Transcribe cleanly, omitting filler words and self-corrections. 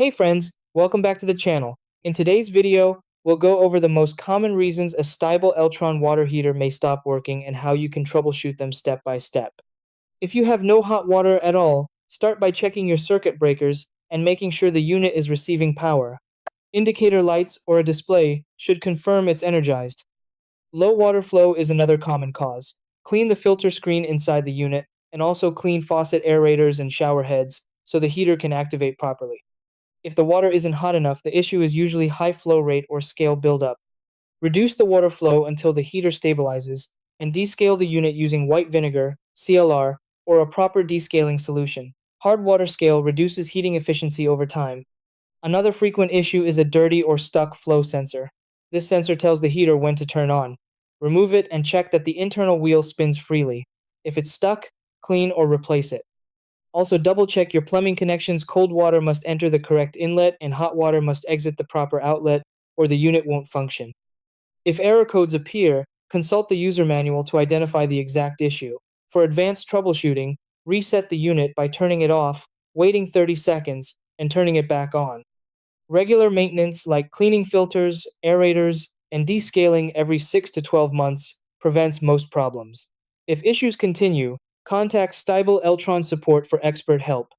Hey friends, welcome back to the channel. In today's video, we'll go over the most common reasons a Stiebel Eltron water heater may stop working and how you can troubleshoot them step by step. If you have no hot water at all, start by checking your circuit breakers and making sure the unit is receiving power. Indicator lights or a display should confirm it's energized. Low water flow is another common cause. Clean the filter screen inside the unit and also clean faucet aerators and shower heads so the heater can activate properly. If the water isn't hot enough, the issue is usually high flow rate or scale buildup. Reduce the water flow until the heater stabilizes, and descale the unit using white vinegar, CLR, or a proper descaling solution. Hard water scale reduces heating efficiency over time. Another frequent issue is a dirty or stuck flow sensor. This sensor tells the heater when to turn on. Remove it and check that the internal wheel spins freely. If it's stuck, clean or replace it. Also, double check your plumbing connections. Cold water must enter the correct inlet and hot water must exit the proper outlet, or the unit won't function. If error codes appear, consult the user manual to identify the exact issue. For advanced troubleshooting, reset the unit by turning it off, waiting 30 seconds, and turning it back on. Regular maintenance like cleaning filters, aerators, and descaling every 6 to 12 months prevents most problems. If issues continue, contact Stiebel Eltron support for expert help.